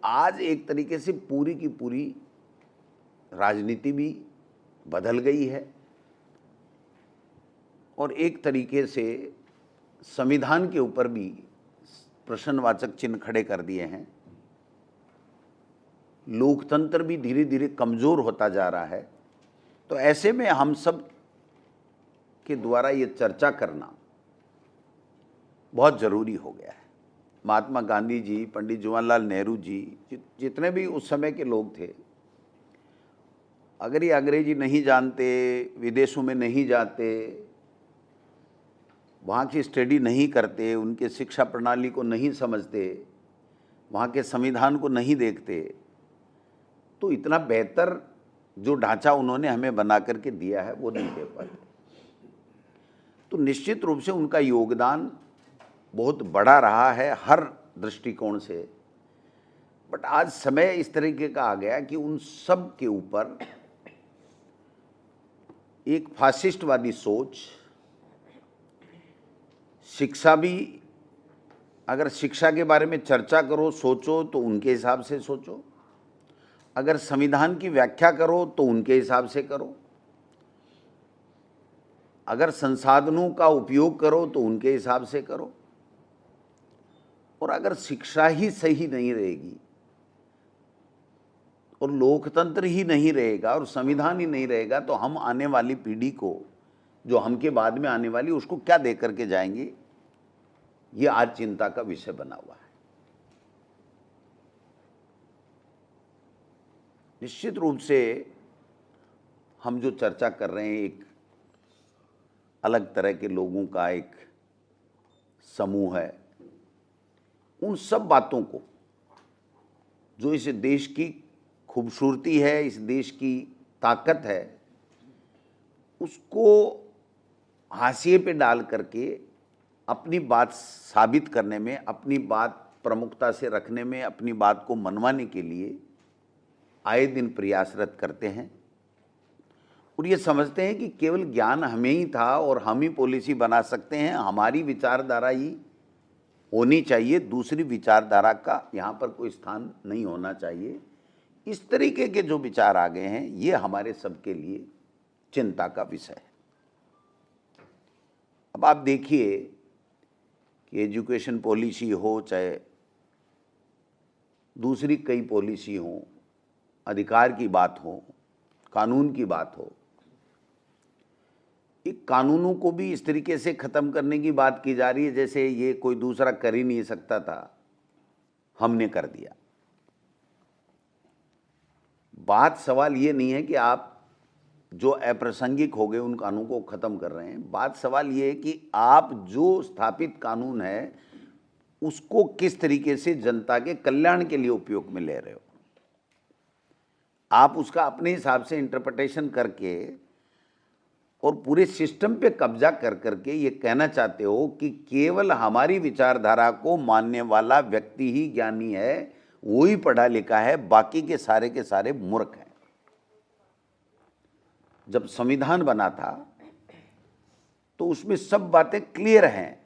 आज एक तरीके से पूरी की पूरी राजनीति भी बदल गई है और एक तरीके से संविधान के ऊपर भी प्रश्नवाचक चिन्ह खड़े कर दिए हैं। लोकतंत्र भी धीरे धीरे कमज़ोर होता जा रहा है। तो ऐसे में हम सब के द्वारा ये चर्चा करना बहुत ज़रूरी हो गया है। महात्मा गांधी जी, पंडित जवाहरलाल नेहरू जी, जितने भी उस समय के लोग थे, अगर ये अंग्रेजी नहीं जानते, विदेशों में नहीं जाते, वहाँ की स्टडी नहीं करते, उनके शिक्षा प्रणाली को नहीं समझते, वहाँ के संविधान को नहीं देखते, तो इतना बेहतर जो ढांचा उन्होंने हमें बना करके दिया है वो नहीं दे पाते। तो निश्चित रूप से उनका योगदान बहुत बड़ा रहा है हर दृष्टिकोण से। बट आज समय इस तरीके का आ गया कि उन सब के ऊपर एक फासिस्टवादी सोच, शिक्षा भी, अगर शिक्षा के बारे में चर्चा करो, सोचो तो उनके हिसाब से सोचो, अगर संविधान की व्याख्या करो तो उनके हिसाब से करो, अगर संसाधनों का उपयोग करो तो उनके हिसाब से करो, और अगर शिक्षा ही सही नहीं रहेगी और लोकतंत्र ही नहीं रहेगा और संविधान ही नहीं रहेगा तो हम आने वाली पीढ़ी को, जो हमके बाद में आने वाली, उसको क्या दे करके जाएंगे, ये आज चिंता का विषय बना हुआ है। निश्चित रूप से हम जो चर्चा कर रहे हैं, एक अलग तरह के लोगों का एक समूह है। उन सब बातों को, जो इस देश की खूबसूरती है, इस देश की ताकत है, उसको हाशिए पे डाल करके अपनी बात साबित करने में, अपनी बात प्रमुखता से रखने में, अपनी बात को मनवाने के लिए आए दिन प्रयासरत करते हैं और ये समझते हैं कि केवल ज्ञान हमें ही था और हम ही पॉलिसी बना सकते हैं, हमारी विचारधारा ही होनी चाहिए, दूसरी विचारधारा का यहाँ पर कोई स्थान नहीं होना चाहिए। इस तरीके के जो विचार आ गए हैं, ये हमारे सबके लिए चिंता का विषय है। अब आप देखिए कि एजुकेशन पॉलिसी हो, चाहे दूसरी कई पॉलिसी हो, अधिकार की बात हो, कानून की बात हो, एक कानूनों को भी इस तरीके से ख़त्म करने की बात की जा रही है जैसे ये कोई दूसरा कर ही नहीं सकता था, हमने कर दिया। बात सवाल ये नहीं है कि आप जो अप्रासंगिक हो गए उन कानूनों को ख़त्म कर रहे हैं। बात सवाल ये है कि आप जो स्थापित कानून है उसको किस तरीके से जनता के कल्याण के लिए उपयोग में ले रहे हो। आप उसका अपने हिसाब से इंटरप्रिटेशन करके और पूरे सिस्टम पे कब्जा कर करके ये कहना चाहते हो कि केवल हमारी विचारधारा को मानने वाला व्यक्ति ही ज्ञानी है, वो ही पढ़ा लिखा है, बाकी के सारे मूर्ख हैं। जब संविधान बना था तो उसमें सब बातें क्लियर हैं।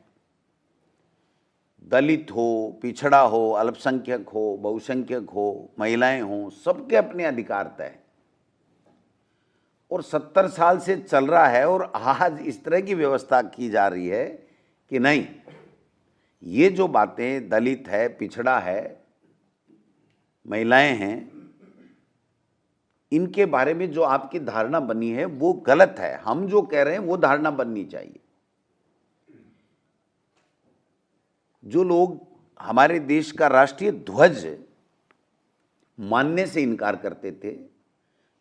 दलित हो, पिछड़ा हो, अल्पसंख्यक हो, बहुसंख्यक हो, महिलाएं हो, सबके अपने अधिकार तय हैं। और 70 साल से चल रहा है और आज इस तरह की व्यवस्था की जा रही है कि नहीं, ये जो बातें दलित है, पिछड़ा है, महिलाएं हैं, इनके बारे में जो आपकी धारणा बनी है वो गलत है। हम जो कह रहे हैं वो धारणा बननी चाहिए। जो लोग हमारे देश का राष्ट्रीय ध्वज मानने से इनकार करते थे,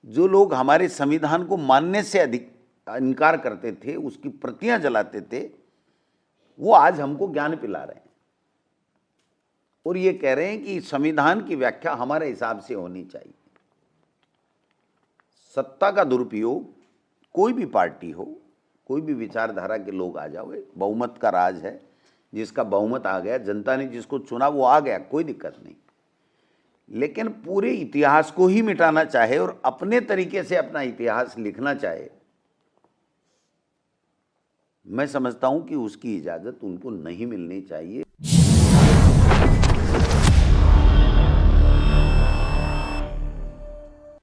जो लोग हमारे संविधान को मानने से अधिक इनकार करते थे, उसकी प्रतियां जलाते थे, वो आज हमको ज्ञान पिला रहे हैं और ये कह रहे हैं कि संविधान की व्याख्या हमारे हिसाब से होनी चाहिए। सत्ता का दुरुपयोग, कोई भी पार्टी हो, कोई भी विचारधारा के लोग आ जाओ, बहुमत का राज है, जिसका बहुमत आ गया, जनता ने जिसको चुना वो आ गया, कोई दिक्कत नहीं। लेकिन पूरे इतिहास को ही मिटाना चाहे और अपने तरीके से अपना इतिहास लिखना चाहे, मैं समझता हूं कि उसकी इजाजत उनको नहीं मिलनी चाहिए।